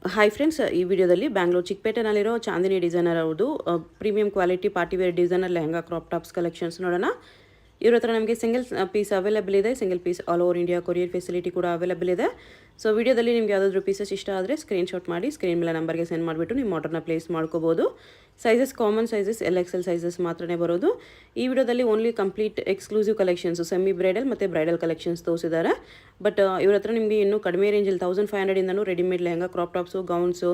Hi friends, ಈ ವಿಡಿಯೋದಲ್ಲಿ ಬ್ಯಾಂಗ್ಳೂರು ಚಿಕ್ಕಪೇಟೆನಲ್ಲಿರೋ ಚಾಂದಿನಿ ಡಿಸೈನರ್ ಅವ್ರದ್ದು premium quality partywear designer lehenga crop tops collections ನೋಡೋಣ. ಇವ್ರ ಹತ್ರ ನಮಗೆ ಸಿಂಗಲ್ ಪೀಸ್ ಅವೈಲೇಬಲ್ ಇದೆ, single piece all over India courier facility ಕೂಡ ಅವೈಲೇಬಲ್ ಇದೆ. ಸೊ ವಿಡಿಯೋದಲ್ಲಿ ನಿಮ್ಗೆ ಯಾವುದಾದ್ರೂ ಪೀಸಸ್ ಇಷ್ಟ ಆದರೆ ಸ್ಕ್ರೀನ್ಶಾಟ್ ಮಾಡಿ ಸ್ಕ್ರೀನ್ ಮೇಲೆ ನಂಬರ್ಗೆ ಸೆಂಡ್ ಮಾಡಿಬಿಟ್ಟು ನಿಮ್ಮ ಆರ್ಡರ್ನ ಪ್ಲೇಸ್ ಮಾಡ್ಕೋಬೋದು. Sizes common sizes XL sizes ಮಾತ್ರನೇ ಬರೋದು. ಈ ವಿಡಿಯೋದಲ್ಲಿ only complete exclusive collections semi bridal ಮತ್ತು ಬ್ರೈಡಲ್ ಕಲೆಕ್ಷನ್ಸ್ ತೋರಿಸಿದ್ದಾರೆ. ಬಟ್ ಇವ್ರ ಹತ್ರ ನಿಮಗೆ ಇನ್ನೂ ಕಡಿಮೆ ರೇಂಜಲ್ಲಿ 1500ಇಂದನೂ readymade lehenga crop tops, gowns,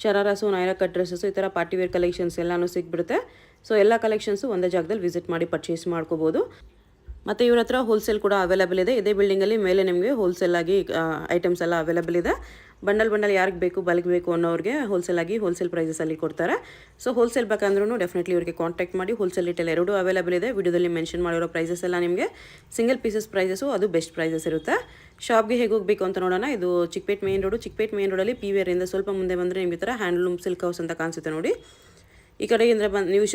shararas, Naira cut dress, ಈ ಥರ ಪಾರ್ಟಿವೇರ್ ಕಲೆಕ್ಷನ್ಸ್ ಎಲ್ಲನೂ ಸಿಕ್ಬಿಡುತ್ತೆ. ಸೊ ಎಲ್ಲ ಕಲೆಕ್ಷನ್ಸು ಒಂದೇ ಜಾಗದಲ್ಲಿ ವಿಸಿಟ್ ಮಾಡಿ ಪರ್ಚೇಸ್ ಮಾಡ್ಕೋಬೋದು. ಮತ್ತು ಇವ್ರ ಹತ್ರ ಹೋಲ್ಸೇಲ್ ಕೂಡ ಅವೈಲೇಬಲ್ ಇದೆ. ಇದೇ ಬಿಲ್ಡಿಂಗಲ್ಲಿ ಮೇಲೆ ನಿಮಗೆ ಹೋಲ್ಸೇಲ್ ಆಗಿ ಐಟಮ್ಸ್ ಎಲ್ಲ ಅವೈಲೇಬಲ್ ಇದೆ. ಬಂಡಲ್ ಯಾರಿಗೆ ಬೇಕು ಬಲ್ಕ್ ಬೇಕು ಅನ್ನೋರಿಗೆ ಹೋಲ್ಸೇಲ್ ಪ್ರೈಸಸಲ್ಲಿ ಕೊಡ್ತಾರೆ. ಸೊ ಹೋಲ್ಸೇಲ್ ಬೇಕಂದ್ರೂ ಡೆಫಿನೆಟ್ಲಿ ಇವರಿಗೆ ಕಾಂಟ್ಯಾಕ್ಟ್ ಮಾಡಿ. ಹೋಲ್ಸೇಲ್ ರಿಟೇಲ್ ಎರಡೂ ಅವೈಲೇಬಲ್ ಇದೆ. ವಿಡಿಯೋದಲ್ಲಿ ಮೆನ್ಷನ್ ಮಾಡಿರೋ ಪ್ರೈಸಸ್ ಎಲ್ಲ ನಿಮಗೆ ಸಿಂಗಲ್ ಪೀಸಸ್ ಪ್ರೈಸಸ್ಸು, ಅದು ಬೆಸ್ಟ್ ಪ್ರೈಸಸ್ ಇರುತ್ತೆ. ಶಾಪ್ಗೆ ಹೇಗೆ ಹೋಗಬೇಕು ಅಂತ ನೋಡೋಣ. ಇದು ಚಿಕ್ಕಪೇಟೆ ಮೇನ್ ರೋಡಲ್ಲಿ PVR ಇಂದ ಸ್ವಲ್ಪ ಮುಂದೆ ಬಂದರೆ ನಿಮಗೆ ಈ ಥರ ಹ್ಯಾಂಡ್ಲೂಮ್ ಸಿಲ್ಕ್ ಹೌಸ್ ಅಂತ ಕಾಣಿಸುತ್ತೆ ನೋಡಿ. ಈ ಕಡೆಯಿಂದ ನೀವು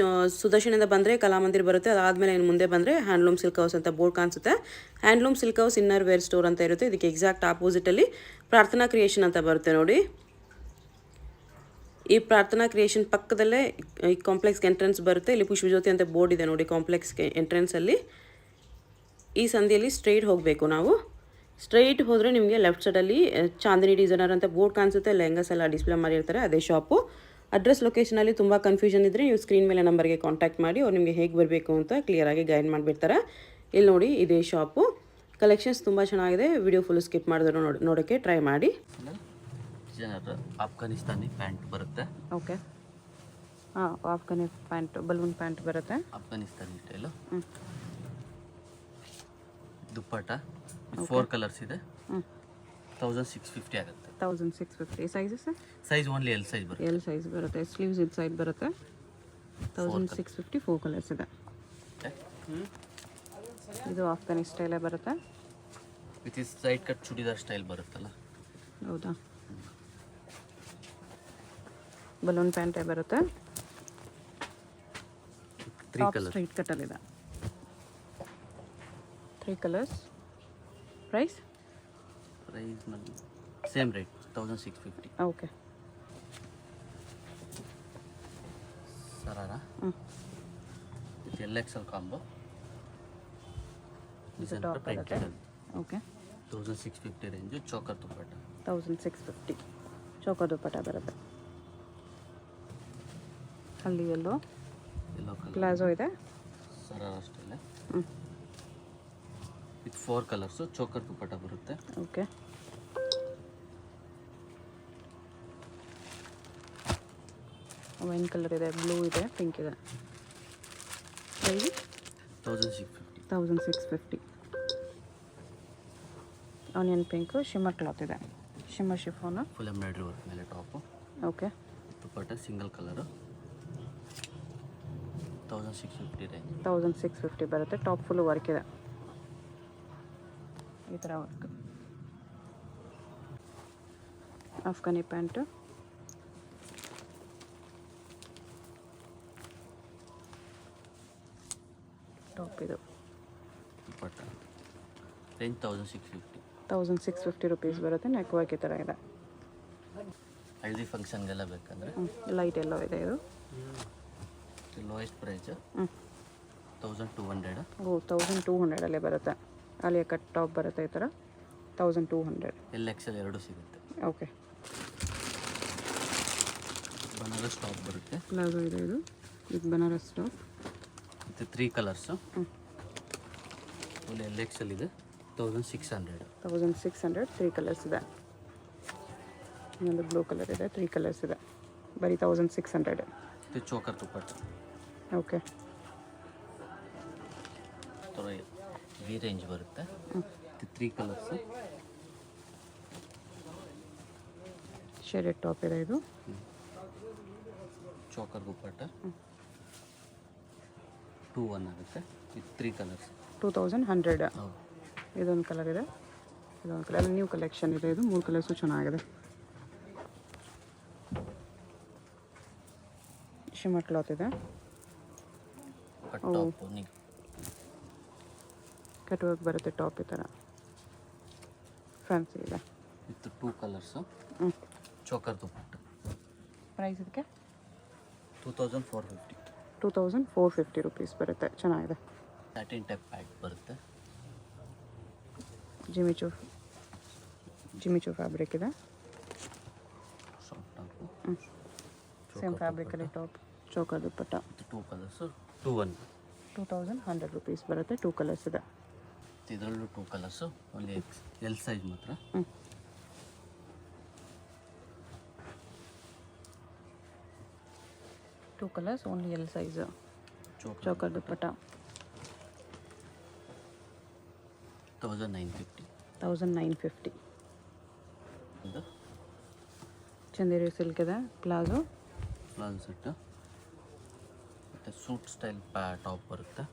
ಸುದರ್ಶನಿಂದ ಬಂದರೆ ಕಲಾಮಂದಿರ್ ಬರುತ್ತೆ. ಅದಾದಮೇಲೆ ಇನ್ನು ಮುಂದೆ ಬಂದರೆ ಹ್ಯಾಂಡ್ಲೂಮ್ ಸಿಲ್ಕ್ ಹೌಸ್ ಅಂತ ಬೋರ್ಡ್ ಕಾಣಿಸುತ್ತೆ. Handloom silk house inner wear store ಅಂತ ಇರುತ್ತೆ. ಇದಕ್ಕೆ ಎಕ್ಸಾಕ್ಟ್ ಆಪೋಸಿಟಲ್ಲಿ ಪ್ರಾರ್ಥನಾ ಕ್ರಿಯೇಷನ್ ಅಂತ ಬರುತ್ತೆ ನೋಡಿ. ಈ ಪ್ರಾರ್ಥನಾ ಕ್ರಿಯೇಷನ್ ಪಕ್ಕದಲ್ಲೇ ಈ ಕಾಂಪ್ಲೆಕ್ಸ್ಗೆ ಎಂಟ್ರೆನ್ಸ್ ಬರುತ್ತೆ. ಇಲ್ಲಿ ಪುಷ್ಪಜ್ಯೋತಿ ಅಂತ ಬೋರ್ಡ್ ಇದೆ ನೋಡಿ ಕಾಂಪ್ಲೆಕ್ಸ್ಗೆ ಎಂಟ್ರೆನ್ಸಲ್ಲಿ. ಈ ಸಂಧಿಯಲ್ಲಿ ಸ್ಟ್ರೈಟ್ ಹೋಗಬೇಕು ನಾವು. ಸ್ಟ್ರೈಟ್ ಹೋದರೆ ನಿಮಗೆ ಲೆಫ್ಟ್ ಸೈಡಲ್ಲಿ ಚಾಂದಿನಿ ಡಿಸೈನರ್ ಅಂತ ಬೋರ್ಡ್ ಕಾಣಿಸುತ್ತೆ. ಲೆಹಂಗಾಸ್ ಎಲ್ಲ ಡಿಸ್ಪ್ಲೇ ಮಾಡಿರ್ತಾರೆ, ಅದೇ ಶಾಪು. ಅಡ್ರೆಸ್ ಲೊಕೇಶನಲ್ಲಿ ತುಂಬ ಕನ್ಫ್ಯೂಷನ್ ಇದ್ದರೆ ನೀವು ಸ್ಕ್ರೀನ್ ಮೇಲೆ ನಂಬರ್ಗೆ ಕಾಂಟ್ಯಾಕ್ಟ್ ಮಾಡಿ. ಅವ್ರು ನಿಮಗೆ ಹೇಗೆ ಬರಬೇಕು ಅಂತ ಕ್ಲಿಯರಾಗಿ ಗೈಡ್ ಮಾಡಿಬಿಡ್ತಾರೆ. ಇಲ್ಲಿ ನೋಡಿ ಇದೇ ಶಾಪು. ಕಲೆಕ್ಷನ್ಸ್ ತುಂಬ ಚೆನ್ನಾಗಿದೆ. ವಿಡಿಯೋ ಫುಲ್ ಸ್ಕಿಪ್ ಮಾಡಿದ್ರು ನೋಡೋಕ್ಕೆ ಟ್ರೈ ಮಾಡಿ. ಆಫ್ಘಾನಿಸ್ತಾನಿ ಪ್ಯಾಂಟ್ ಬರುತ್ತೆ. ಓಕೆ, ಹಾಂ, ಆಫ್ಘಾನಿ ಪ್ಯಾಂಟ್, ಬಲೂನ್ ಪ್ಯಾಂಟ್ ಬರುತ್ತೆ. ಆಫ್ಘಾನಿಸ್ತಾನಿ ಸ್ಟೈಲು. ದುಪ್ಪಟ್ಟ 4 ಕಲರ್ಸ್ ಇದೆ. 1650 ಆಗುತ್ತೆ. 1650. Sizes size only L size ಬರುತ್ತೆ. L ಸೈಜ್ ಬರುತ್ತೆ. ಸ್ಲೀವ್ಸ್ ಇದು ಸೈಡ್ ಬರುತ್ತೆ. 1650 4 ಕಲರ್ಸ್ ಇದೆ. ಇದು ಆಫ್ಘಾನಿ ಸ್ಟೈಲೇ ಬರುತ್ತೆ. With is side cut churidar style ಬರುತ್ತಲ್ಲ. ಹೌದಾ, ಬಲೂನ್ ಪ್ಯಾಂಟೇ ಬರುತ್ತೆ. 3 ಕಲರ್ ಸ್ಟ್ರೈಟ್ ಕಟ್ಟಲ್ಲಿದೆ. 3 colours. Price same rate 1650. Okay. Sharara with LXL combo top ಬರುತ್ತೆ. Okay, 1650 range. ಚೋಕರ್ ದುಪ್ಪಟ್ಟ 1650 ಚೌಕ ದುಪ್ಪಟ್ಟ ಬರುತ್ತೆ. ಅಲ್ಲಿ ಎಲ್ಲೋ ಕಲರ್ ಪ್ಲಾಜೋ ಇದೆ. Sharara style with 4 colours. Choker dupatta ಬರುತ್ತೆ. ಓಕೆ, ವೈನ್ ಕಲರ್ ಇದೆ, ಬ್ಲೂ ಇದೆ, ಪಿಂಕ್ ಇದೆ. Price 1650. Onion pink, shimmer cloth ಇದೆ, shimmer chiffon, full embroidery work ಮೇಲೆ top. Okay, dupatta single colour. 1650 range. 1650 ಬರುತ್ತೆ. ಟಾಪ್ ಫುಲ್ ವರ್ಕ್ ಇದೆ, ಈ ಥರ ವರ್ಕ್. ಆಫ್ಘಾನಿ ಪ್ಯಾಂಟು, ಟಾಪ್ ಇದು. ದುಪ್ಪಟ್ಟ ರೇಂಜ್ 1650. 1650 ರುಪೀಸ್ ಬರುತ್ತೆ. ನೆಕ್ ವರ್ಕ್ ಈ ಥರ ಇದೆ. ಹಳ್ದಿ ಫಂಕ್ಷನ್ಗೆಲ್ಲ ಬೇಕಂದರೆ ಲೈಟ್ ಎಲ್ಲೋ ಇದೆ ಇದು. Lowest price 1200. ಓ, 1200 ಬರುತ್ತೆ. ಅಲ್ಲಿಯ ಕಟ್ ಟಾಪ್ ಬರುತ್ತೆ ಈ ಥರ. 1200. LXL ಎರಡು ಸಿಗುತ್ತೆ. ಓಕೆ, ಬನಾರಸ್ ಟಾಪ್ ಬರುತ್ತೆ. ಪ್ಲಾಜೋ ಇದೆ ಇದು. ಇದು ಬನಾರಸ್ ಟಾಪ್ ಮತ್ತು 3 ಕಲರ್ಸು. ಒಂದು LXL ಇದೆ. 1600. 1600. 3 ಕಲರ್ಸ್ ಇದೆ. ಇನ್ನೊಂದು ಬ್ಲೂ ಕಲರ್ ಇದೆ. 3 ಕಲರ್ಸ್ ಇದೆ. ಬರೀ 1600. ಇದು choker dupatta. Okay, V range ಬರುತ್ತೆ. 3 ಕಲರ್ಸು. ಶೇಡೆಡ್ ಟಾಪ್ ಇದೆ ಇದು. ಚೋಕರ್ ದುಪ್ಪಟ್ಟ 21 ಆಗುತ್ತೆ. With 3 colours. 2100. ಹೌದು. ಇದೊಂದು ಕಲರ್ ಇದೆ, ಇದೊಂದು ಕಲರ್. ನ್ಯೂ ಕಲೆಕ್ಷನ್ ಇದೆ ಇದು. 3 ಕಲರ್ಸು ಚೆನ್ನಾಗಿದೆ. ಶಿಮ್ಮರ್ ಕ್ಲಾತ್ ಇದೆ. ಕಟ್ ವರ್ಕ್ ಬರುತ್ತೆ ಟಾಪ್ ಈ ಥರ. ಫ್ಯಾನ್ಸಿ ಇದೆ. With 2 colours. ಚೋಕರ್ ದುಪ್ಪಟ್ಟು ಪ್ರೈಸ್ ಇದಕ್ಕೆ 2450. 2450 ರುಪೀಸ್ ಬರುತ್ತೆ. ಚೆನ್ನಾಗಿದೆ. ಸ್ಯಾಟಿನ್ ಟೈಪ್ ಪ್ಯಾಡ್ ಬರುತ್ತೆ. ಜಿಮಿಚು ಫ್ಯಾಬ್ರಿಕ್ ಇದೆ. Short top. ಸೇಮ್ ಫ್ಯಾಬ್ರಿಕಲ್ಲಿ top, choker dupatta. 2 colours 2100 rupees ಬರುತ್ತೆ. 2 ಕಲರ್ಸ್ ಇದೆ. ಇದರಲ್ಲೂ 2 ಕಲರ್ಸು, ಓನ್ಲಿ ಎಲ್ ಸೈಜ್ ಮಾತ್ರ. 2 colours, only L size. Choker dupatta 1950. ಇದು ಚಂದೇರಿ ಸಿಲ್ಕ್ ಇದೆ. ಪ್ಲಾಜೋ ಸೆಟ್ಟು ಮತ್ತು ಸೂಟ್ ಸ್ಟೈಲ್ ಟಾಪ್ ಬರುತ್ತೆ.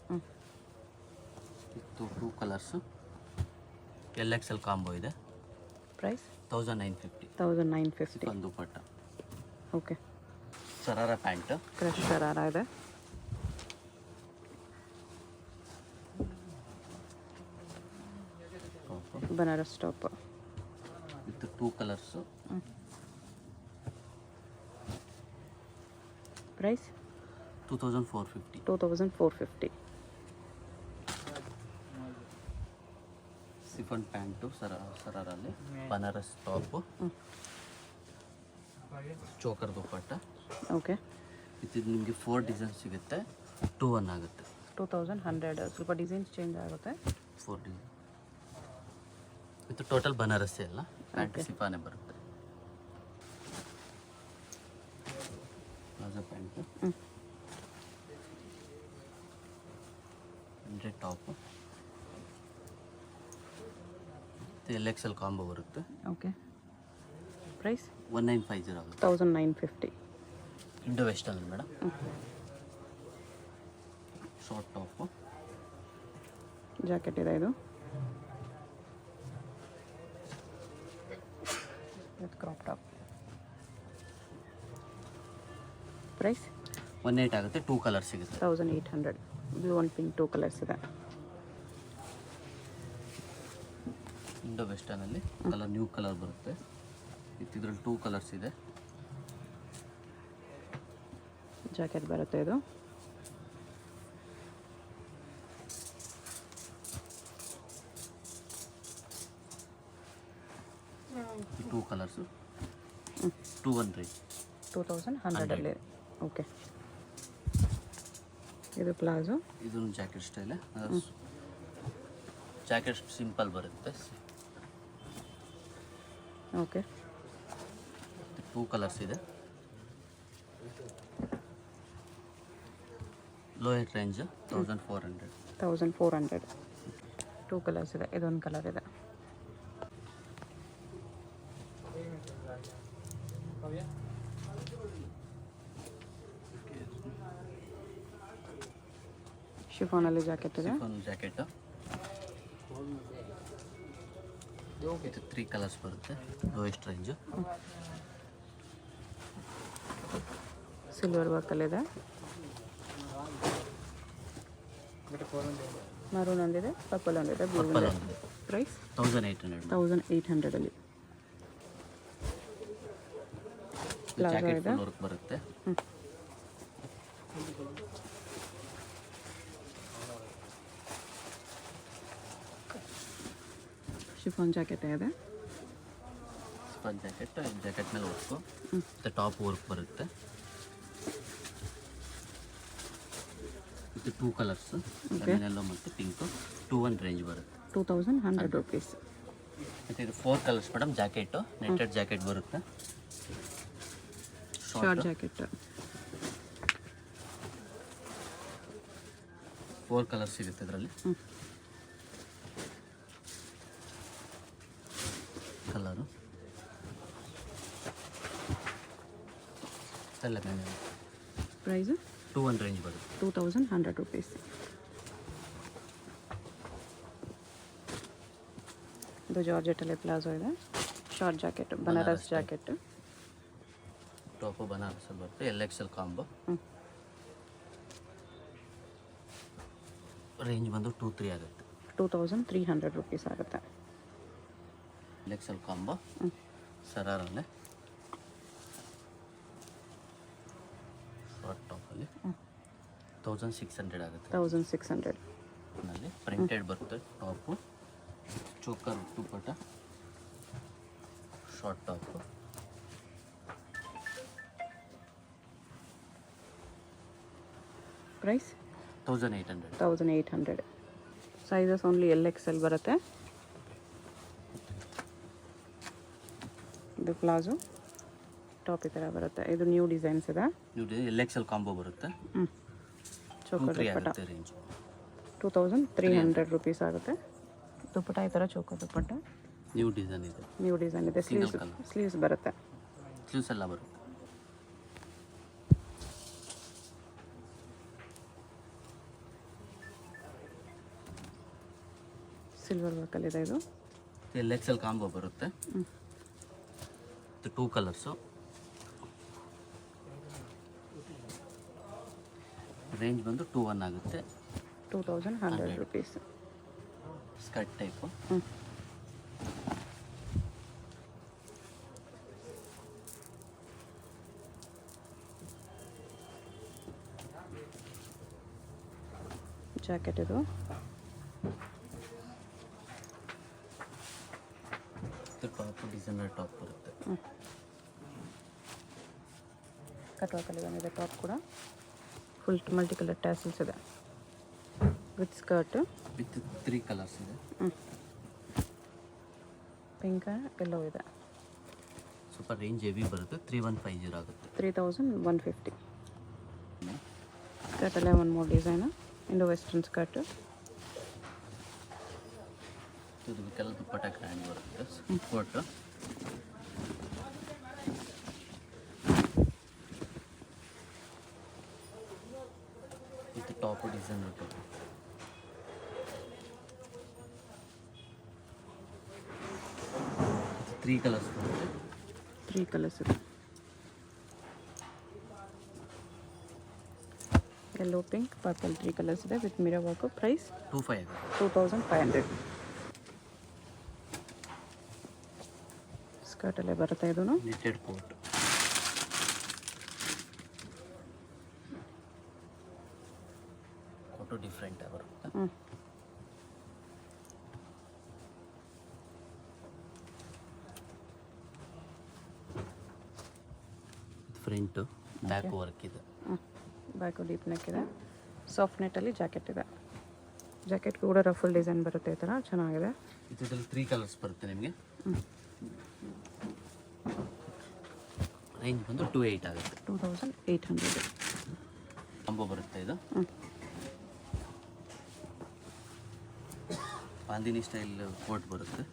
ಇದು 2 ಕಲರ್ಸು, LXL ಕಾಂಬೋ ಇದೆ. ಪ್ರೈಸ್ 1950. 1950. ಒಂದು ದುಪ್ಪಟ್ಟ. Okay. Sharara pant. Crush sharara ಇದೆ. Banaras top with 2 colours. Price 2450. 2450. Chiffon pant ಸರಾರಲ್ಲಿ Banaras top, choker dupatta. Okay. ಇದು ನಿಮಗೆ 4 ಡಿಸೈನ್ ಸಿಗುತ್ತೆ. 2-1 ಆಗುತ್ತೆ. 2100. ಸ್ವಲ್ಪ ಡಿಸೈನ್ಸ್ ಚೇಂಜ್ ಆಗುತ್ತೆ. 4 ಡಿಸೈನ್ ಇದು ಟೋಟಲ್ ಬನಾರಸ್ಸೇ ಅಲ್ಲ, ಪ್ಯಾಂಟ್ ಸಿಫಾನೆ ಬರುತ್ತೆ. ಪ್ಲಾಜೋ ಪ್ಯಾಂಟು, ಅಂದರೆ ಟಾಪು, LXL ಕಾಂಬೋ ಬರುತ್ತೆ. ಓಕೆ. ಪ್ರೈಸ್ 1950 ಆಗುತ್ತೆ. 1950. Indo western madam. Short top, jacket ಇದೆ. ಇದು ವಿತ್ ಕ್ರಾಪ್ ಟಾಪ್. ಪ್ರೈಸ್ 18 ಆಗುತ್ತೆ. 2 ಕಲರ್ ಸಿಗುತ್ತೆ. 1800. ಬ್ಲೂ ಆ್ಯಂಡ್ ಪಿಂಕ್ 2 ಕಲರ್ಸ್ ಇದೆ. ಇಂಡೋ ವೆಸ್ಟರ್ನಲ್ಲಿ ಕಲರ್ ನ್ಯೂ ಕಲರ್ ಬರುತ್ತೆ. ಇದರಲ್ಲಿ 2 ಕಲರ್ಸ್ ಇದೆ. ಜಾಕೆಟ್ ಬರುತ್ತೆ. ಇದು ಈ 2 ಕಲರ್ಸು 200. 2100 ಓಕೆ. ಇದು ಪ್ಲಾಜೋ. ಇದೊಂದು ಜಾಕೆಟ್ ಸ್ಟೈಲ್. ಜಾಕೆಟ್ ಸಿಂಪಲ್ ಬರುತ್ತೆ. ಓಕೆ. 2 ಕಲರ್ಸ್ ಇದೆ. Lower range 1400. 1400. 2 ಕಲರ್ಸ್ ಇದೆ. ಇದೊಂದು ಕಲರ್ ಇದೆ. ಶಿಫಾನಲ್ಲಿ ಜಾಕೆಟ್ ಇದೆ. Chiffon jacket. ಇದು 3 ಕಲರ್ಸ್ ಬರುತ್ತೆ. Lowest range. ಸಿಲ್ವರ್ ವರ್ಕಲ್ಲಿದೆ. ಮರೂನ್ ಒಂದಿದೆ, ಪರ್ಪಲ್ ಒಂದಿದೆ, ಬ್ಲೂ ಒಂದಿದೆ. ಪ್ರೈಸ್ 1800. 1800. ಪ್ಲಾಜೋ ಜಾಕೆಟ್ ಇದೆ. ಫುಲ್ ವರ್ಕ್ ಬರುತ್ತೆ. ಶಿಫಾನ್ ಜಾಕೆಟ್ ಇದೆ. ಶಿಫಾನ್ ಜಾಕೆಟ್ ಮೇಲೆ ವರ್ಕು ಮತ್ತು ಟಾಪ್ ವರ್ಕ್ ಬರುತ್ತೆ. ಇದು 2 ಕಲರ್ಸ್, ಲೆಮನ್ ಮತ್ತು ಪಿಂಕು. 2-1 ರೇಂಜ್ ಬರುತ್ತೆ. 2100 ರುಪೀಸ್. ಮತ್ತು ಇದು 4 colours madam. Jacket netted jacket ಬರುತ್ತೆ. Short jacket. 4 ಕಲರ್ಸ್ ಸಿಗುತ್ತೆ ಇದರಲ್ಲಿ. Colour lemon. ಪ್ರೈಸು 2-1 ರೇಂಜ್ ಬರುತ್ತೆ. 2100 ರುಪೀಸ್. ಇದು ಜಾರ್ಜೆಟಲ್ಲಿ ಪ್ಲಾಜೋ ಇದೆ. Short jacket, Banaras jacket. Top ಬನಾರಸಲ್ಲಿ ಬರುತ್ತೆ. LXL combo. ರೇಂಜ್ ಬಂದು 2-3 ಆಗುತ್ತೆ. 2300 ರುಪೀಸ್ ಆಗುತ್ತೆ. LXL ಕಾಂಬೋ ಸರಾರಲ್ಲೇ ಅಲ್ಲಿ 1600 ಆಗುತ್ತೆ. 1600. ನಲ್ಲಿ ಪ್ರಿಂಟೆಡ್ ಬರುತ್ತೆ top, choker dupatta, short top. Price 1800. 1800. Sizes only LXL ಬರುತ್ತೆ. ಇದು ಪ್ಲಾಜೋ ಟಾಪ್ ಈ ಥರ ಬರುತ್ತೆ. ಇದು ನ್ಯೂ ಡಿಸೈನ್ಸ್ ಇದೆ. ನೀವು LXL ಕಾಂಬೋ ಬರುತ್ತೆ. ಚೋಕರ್ 2-3 ದುಪ್ಪಟ್ಟ ಆಗುತ್ತೆ ರೇಂಜ್. 2300 ರುಪೀಸ್ ಆಗುತ್ತೆ. ದುಪ್ಪಟ್ಟ ಈ ಥರ ಚೋಕರ್ ದುಪ್ಪಟ್ಟ ನ್ಯೂ ಡಿಸೈನ್ ಇದೆ. ನ್ಯೂ ಡಿಸೈನ್ ಇದೆ. ಸ್ಲೀವ್ಸ್ ಬರುತ್ತೆ. ಸ್ಲೀವ್ಸ್ ಎಲ್ಲ ಬರುತ್ತೆ. ಸಿಲ್ವರ್ ವರ್ಕಲ್ಲಿದೆ ಇದು. LXL ಕಾಂಬೋ ಬರುತ್ತೆ. ಇದು 2 ಕಲರ್ಸು. ರೇಂಜ್ ಬಂದು 2-1 ಆಗುತ್ತೆ. 2100 ರುಪೀಸ್. Skirt type. ಜಾಕೆಟ್ ಇದು. ಟಾಪ್ ಡಿಸೈನರ್ ಟಾಪ್ ಬರುತ್ತೆ. ಕಟ್ ವರ್ಕಲ್ಲಿ ಬಂದಿದೆ ಟಾಪ್ ಕೂಡ. ಫುಲ್ ಮಲ್ಟಿ ಕಲರ್ ಟ್ಯಾಸಲ್ಸ್ ಇದೆ ವಿತ್ ಸ್ಕರ್ಟ್. ವಿತ್ 3 ಕಲರ್ಸ್ ಇದೆ. ಪಿಂಕ್ ಎಲ್ಲೋ ಇದೆ. ಸ್ವಲ್ಪ ರೇಂಜ್ ಹೆವಿ ಬರುತ್ತೆ. 3150 ಆಗುತ್ತೆ. 3150. ಸ್ಕರ್ಟಲ್ಲೇ ಒಂದು ಮೂರು ಡಿಸೈನು. Indo western skirt. ಇದಕ್ಕೆಲ್ಲ ದುಪ್ಪಟ್ಟ ಗ್ರ್ಯಾಂಡ್ ಬರುತ್ತೆ. ಸ್ಕರ್ಟ್ ಇದು ಟಾಪ್ ಡಿಸೈನ್ ಬರುತ್ತೆ. ಇದು 3 ಕಲರ್ಸ್ ಬರುತ್ತೆ. 3 ಕಲರ್ಸ್ ಇದೆ. ಯೆಲ್ಲೋ, ಪಿಂಕ್, ಪರ್ಪಲ್ 3 ಕಲರ್ಸ್ ಇದೆ ವಿತ್ ಮಿರರ್ ವರ್ಕ್. ಪ್ರೈಸ್ 25 ಆಗುತ್ತೆ. 2500. ಸ್ಕರ್ಟಲ್ಲೇ ಬರುತ್ತೆ ಇದೂ. Knitted coat. ಕೋಟು ಡಿಫ್ರೆಂಟ್ ಬರುತ್ತೆ. ಫ್ರಂಟು ಬ್ಯಾಕ್ ವರ್ಕ್ ಇದೆ. ಬ್ಯಾಕು ಡೀಪ್ ನೆಕ್ ಇದೆ. ಸಾಫ್ಟ್ ನೆಟ್ಟಲ್ಲಿ ಜಾಕೆಟ್ ಇದೆ. ಜಾಕೆಟ್ ಕೂಡ ರಫಲ್ ಡಿಸೈನ್ ಬರುತ್ತೆ ಈ ಥರ ಚೆನ್ನಾಗಿದೆ. ಇದರಲ್ಲಿ 3 ಕಲರ್ಸ್ ಬರುತ್ತೆ ನಿಮಗೆ. ರೇಂಜ್ ಬಂದು 28 ಆಗುತ್ತೆ. 2800. ಕಾಂಬೋ ಬರುತ್ತೆ ಇದು. ಬಾಂದಿನಿ ಸ್ಟೈಲ್ ಕೋಟ್ ಬರುತ್ತೆ.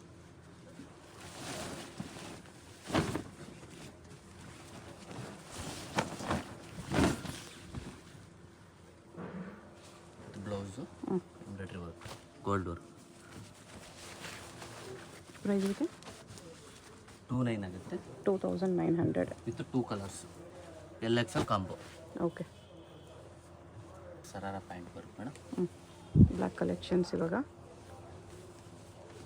Blouse embroidery work, gold work. Price ಇದೆ 29 ಆಗುತ್ತೆ. 2900. With 2 colours. LXL combo. Okay. Sharara pant ಬರುತ್ತೆ ಮೇಡಮ್. ಬ್ಲ್ಯಾಕ್ ಕಲೆಕ್ಷನ್ಸ್ ಇವಾಗ.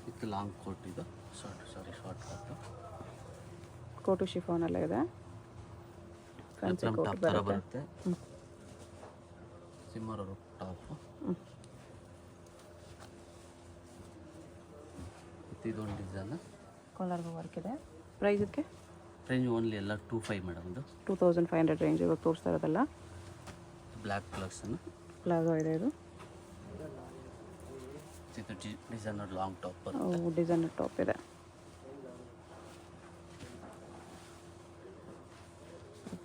ವಿತ್ ಲಾಂಗ್ ಕೋಟ್ ಇದು. Short coat. ಕೋಟು ಶಿಫಾನ್ ಎಲ್ಲ ಇದೆ. ಫ್ಯಾನ್ಸಿ ಕೋಟ್ ಟಾಪ್ ಥರ ಬರುತ್ತೆ. ಬರುತ್ತೆ. Shimmer top. ಮತ್ತು ಇದೊಂದು ಡಿಸೈನ್. ಕಾಲರ್ಗೂ ವರ್ಕ್ ಇದೆ. ಪ್ರೈಸಕ್ಕೆ ರೇಂಜ್ ಓನ್ಲಿ ಎಲ್ಲ 25 ಮೇಡಮ್. ಇದು 2500 ರೇಂಜ್ ಇವಾಗ ತೋರಿಸ್ತಾ ಇರೋದಲ್ಲ. ಬ್ಲ್ಯಾಕ್ ಕಲರ್ಸನ್ನು. ಪ್ಲಾಜೋ ಇದೆ ಇದು. ಇದು ಡಿಸೈನರ್ ಲಾಂಗ್ ಟಾಪ್ ಬರುತ್ತೆ. ಡಿಸೈನರ್ ಟಾಪ್ ಇದೆ.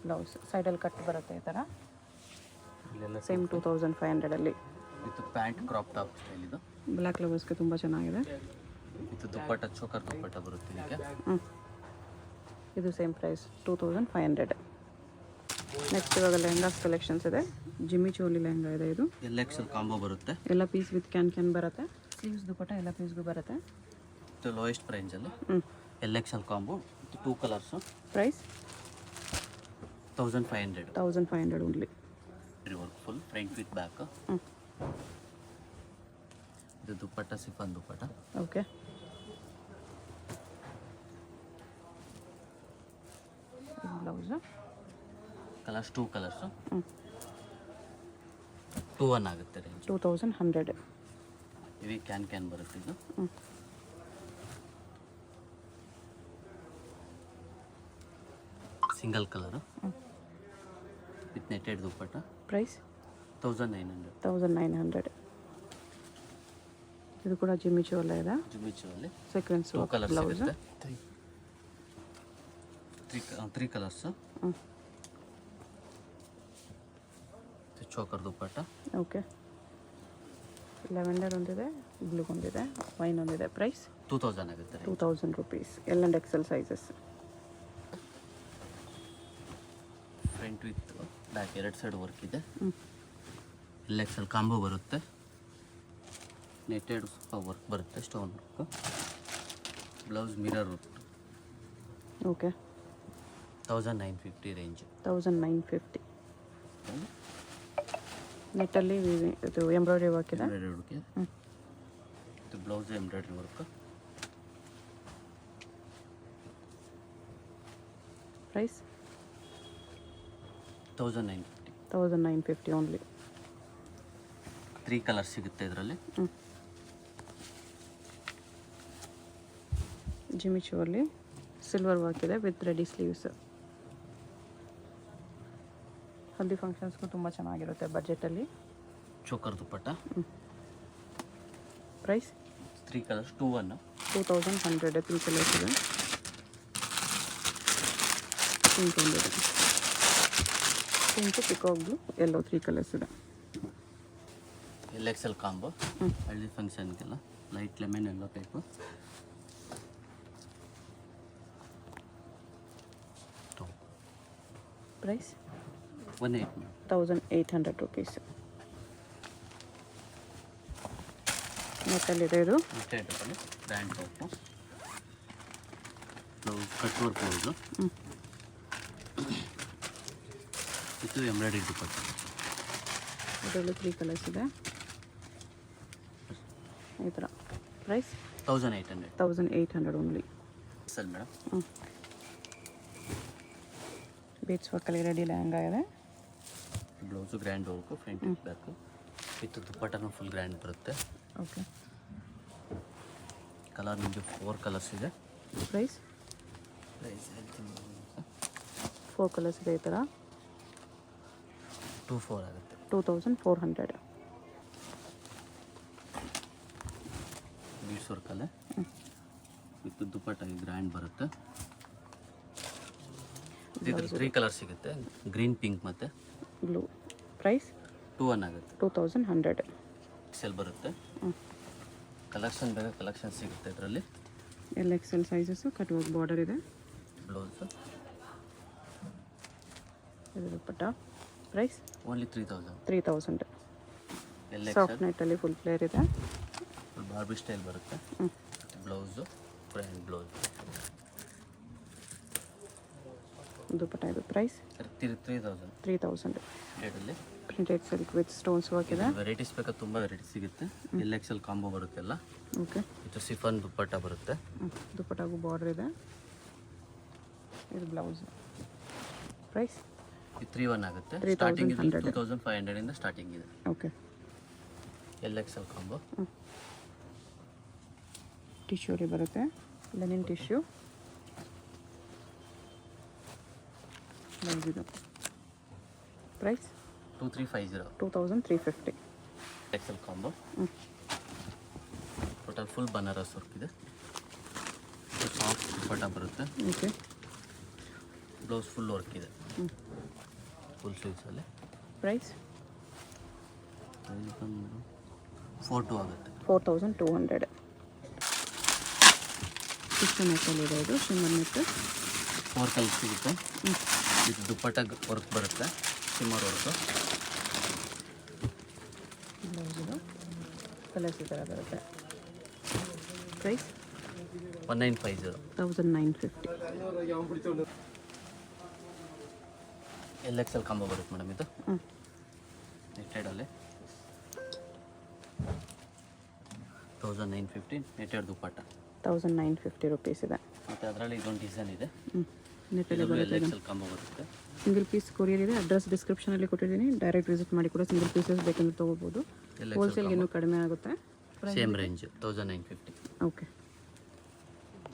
ಬ್ಲೌಸ್ ಸೈಡಲ್ಲಿ ಕಟ್ ಬರುತ್ತೆ ಈ ಥರ. ಇಲ್ಲೆಲ್ಲ ಸೇಮ್ 2500ಅಲ್ಲಿ. With pant crop top style ಇದು. ಬ್ಲ್ಯಾಕ್ ಲವರ್ಸ್ಗೆ ತುಂಬ ಚೆನ್ನಾಗಿದೆ. ವಿತ್ ದುಪ್ಪಟ್ಟ, ಚೋಕರ್ ದುಪ್ಪಟ್ಟ ಬರುತ್ತೆ ಇದಕ್ಕೆ. ಇದು ಸೇಮ್ ಪ್ರೈಸ್ 2500. ನೆಕ್ಸ್ಟ್ ಇವಾಗ ಲೆಹಂಗಾಸ್ ಕಲೆಕ್ಷನ್ಸ್ ಇದೆ. ಜಿಮ್ಮಿ ಚೋಲಿ ಲೆಹಂಗಾ ಇದೆ ಇದು. LXL ಕಾಂಬೋ ಬರುತ್ತೆ. ಎಲ್ಲ ಪೀಸ್ ವಿತ್ ಕ್ಯಾನ್ ಬರುತ್ತೆ. ಸ್ಲೀವ್ಸ್ ದುಪ್ಪಟ್ಟ ಎಲ್ಲ ಪೀಸ್ಗೂ ಬರುತ್ತೆ. ಇದು ಲೋಯೆಸ್ಟ್ ಪ್ರೈಸಲ್ಲಿ LXL combo. 2 colours. Price 1500. 1500 only. Work full front with back. ಇದು dupatta chiffon dupatta. Okay. Blouse colours 2 colours. 21 ಆಗುತ್ತೆ ರೇಂಜ್. 2100. ಇವಿ ಕ್ಯಾನ್ ಬರುತ್ತೆ ಇದು. Single colour with netted dupatta. Price 1900. 1900. ಇದು ಕೂಡ ಜಿಮಿಚು ಎಲ್ಲ ಇದೆ. ಜುಮಿಚುವಲ್ಲಿ ಸೀಕ್ವೆನ್ಸ್ 2 ಕಲರ್ಸ್ ಬ್ಲೌಸ್. ಸಿಗುತ್ತೆ. Three colours. Choker dupatta. Okay. Lavender ಒಂದಿದೆ, ಬ್ಲೂ ಒಂದಿದೆ, ವೈನ್ ಒಂದಿದೆ. ಪ್ರೈಸ್ 2000 ಆಗುತ್ತೆ. 2000 rupees. L and XL sizes. Front with back 2 side work ಇದೆ. ಎಲ್ ಎಕ್ಸೆಲ್ ಕಾಂಬೋ ಬರುತ್ತೆ. ನೆಟೆಡ್ ಸ್ವಲ್ಪ ವರ್ಕ್ ಬರುತ್ತೆ, stone work. Blouse mirror work. Okay. 1950 range. 1950. ನೆಟ್ಟಲ್ಲಿ ಇದು ಎಂಬ್ರಾಯ್ಡ್ರಿ ವರ್ಕ್ ಇದೆ. Embroidery work. ಇದು blouse embroidery work. Price 1950. 1950 only. 3 colours ಸಿಗುತ್ತೆ ಇದರಲ್ಲಿ. ಜಿಮಿಚುವಲ್ಲಿ ಸಿಲ್ವರ್ ವರ್ಕ್ ಇದೆ ವಿತ್ ರೆಡಿ ಸ್ಲೀವ್ಸ್. ಹಲ್ದಿ ಫಂಕ್ಷನ್ಸ್ಗೂ ತುಂಬ ಚೆನ್ನಾಗಿರುತ್ತೆ ಬಜೆಟಲ್ಲಿ. Choker dupatta. Price 3 colours 21. 2100. 3 colours ಇದೆ. ಪಿಂಕ್ ಒಂದಿದೆ, pink, peacock blue, yellow. 3 colours ಇದೆ. L XL combo. ಹಳ್ಳಿ ಫಂಕ್ಷನ್ಗೆಲ್ಲ light lemon yellow type. Price 1800. 1800 rupees. ನೆಟ್ಟಲ್ಲಿದೆ ಇದು. ನೆಟೆಡಲ್ಲಿ brand top. Blouse cut work blouse. ಇದು ಎಂಬ್ರಾಯ್ಡ್ರಿ ದುಪ್ಪಟ್ಟ. ಇದರಲ್ಲಿ 3 ಕಲರ್ಸ್ ಇದೆ ಈ ಥರ. Price 1800. 1800 only. Sir madam. Beads ವರ್ಕಲ್ಲಿ ready lehenga ಇದೆ. Blouse grand work, front back with ದುಪ್ಪಟ್ಟನೂ ಫುಲ್ ಗ್ರ್ಯಾಂಡ್ ಬರುತ್ತೆ. ಓಕೆ. ಕಲರ್ ನಿಮಗೆ 4 ಕಲರ್ಸ್ ಇದೆ. ಪ್ರೈಸ್ 4 ಕಲರ್ಸ್ ಇದೆ ಈ ಥರ. 24 ಆಗುತ್ತೆ. 2400. ಬೀಡ್ಸ್ ವರ್ಕಲ್ಲೇ ವಿತ್ ದುಪ್ಪಟ್ಟ ಗ್ರ್ಯಾಂಡ್ ಬರುತ್ತೆ. ಇದರಲ್ಲಿ 3 ಕಲರ್ ಸಿಗುತ್ತೆ, ಗ್ರೀನ್, ಪಿಂಕ್ ಮತ್ತು ಬ್ಲೂ. ಪ್ರೈಸ್ 21 ಆಗುತ್ತೆ. 2100. ಎಕ್ಸೆಲ್ ಬರುತ್ತೆ. ಕಲೆಕ್ಷನ್ ಬೇಗ ಕಲೆಕ್ಷನ್ ಸಿಗುತ್ತೆ ಇದರಲ್ಲಿ. L XL sizes, cut work border ಇದೆ. ಬ್ಲೌಸು ಇದು dupatta. Price only 3000. 3000. L soft XL ನೆಟ್ಟಲ್ಲಿ ಫುಲ್ ಫ್ಲೇರ್ ಇದೆ. ಬಾರ್ಬಿ ಸ್ಟೈಲ್ ಬರುತ್ತೆ. Blouse front blouse. ದುಪ್ಪಟ್ಟ ಇದು. ಪ್ರೈಸ್ 3000. 3000. ರೇಟಲ್ಲಿ printed silk with stones work ಇದೆ. ವೆರೈಟೀಸ್ ಬೇಕಾದ್ರೆ ತುಂಬ ವೆರೈಟೀಸ್ ಸಿಗುತ್ತೆ. ಎಲ್ ಎಕ್ಸೆಲ್ ಕಾಂಬೋ ಬರುತ್ತೆಲ್ಲ. ಓಕೆ. ಇದು ಸಿಫನ್ ದುಪ್ಪಟ್ಟ ಬರುತ್ತೆ. ದುಪ್ಪಟ್ಟಾಗೂ ಬಾರ್ಡರ್ ಇದೆ. ಇದು ಬ್ಲೌಸ್. ಪ್ರೈಸ್ ಇದು 31 ಆಗುತ್ತೆ. 3100. ಸ್ಟಾರ್ಟಿಂಗ್ ಇದು 2500 ಇಂದ ಸ್ಟಾರ್ಟಿಂಗ್ ಇದೆ. ಓಕೆ. L XL combo. ಟಿಶ್ಯೂಲಿ ಬರುತ್ತೆ, ಲೆನಿನ್ ಟಿಶ್ಯೂ. ಇದು price 2350. 2350. XL combo. Total full Banaras work ಇದೆ. ಸಾಫ್ಟ್ ದುಪ್ಪಟ್ಟ ಬರುತ್ತೆ. ಓಕೆ. ಬ್ಲೌಸ್ ಫುಲ್ ವರ್ಕ್ ಇದೆ. ಫುಲ್ ಸ್ಲೀವ್ಸಲ್ಲಿ. ಪ್ರೈಸ್ 42 ಆಗುತ್ತೆ. 4200. ಟಿಶ್ಯೂ ನೆಟ್ಟಲ್ಲಿ ಇದೆ ಇದು, ಶಿಮ್ಮರ್ ನೆಟ್ಟು. 4 ಕಲರ್ ಸಿಗುತ್ತೆ. ಇದು ದುಪ್ಪಟ್ಟ ವರ್ಕ್ ಬರುತ್ತೆ, ಶಿಮ್ಮರ್ ವರ್ಕು. ಬ್ಲೌಸಿದು ಕಲರ್ಸ್ ಈ ಥರ ಬರುತ್ತೆ. ಪ್ರೈಸ್ 1950. 1950. ಎಲ್ ಎಕ್ಸೆಲ್ ಕಾಂಬೋ ಬರುತ್ತೆ ಮೇಡಮ್ ಇದು. ನೆಟ್ಟೆಡಲ್ಲಿ 1950 ನೆಟೆಡ್ ದುಪ್ಪಟ್ಟ. 1950 rupees ಇದೆ. ಮತ್ತು ಅದರಲ್ಲಿ ಇದೊಂದು ಡಿಸೈನ್ ಇದೆ. ನೆಟ್ಟಲ್ಲಿ ಬರುತ್ತೆ. ಎಲ್ ಎಕ್ಸೆಲ್ ಕಾಂಬೋ ಬರುತ್ತೆ. ಸಿಂಗಲ್ ಪೀಸ್ ಕೊರಿಯರ್ ಇದೆ. ಅಡ್ರೆಸ್ ಡಿಸ್ಕ್ರಿಪ್ಷನಲ್ಲಿ ಕೊಟ್ಟಿದ್ದೀನಿ, ಡೈರೆಕ್ಟ್ ವಿಸಿಟ್ ಮಾಡಿ ಕೂಡ ಸಿಂಗಲ್ ಪೀಸಸ್ ಬೇಕಂದ್ರೆ ತೊಗೋಬೋದು. ಹೋಲ್ಸೇಲ್ಗೆ ಇನ್ನೂ ಕಡಿಮೆ ಆಗುತ್ತೆ. Same range 1950. ಓಕೆ.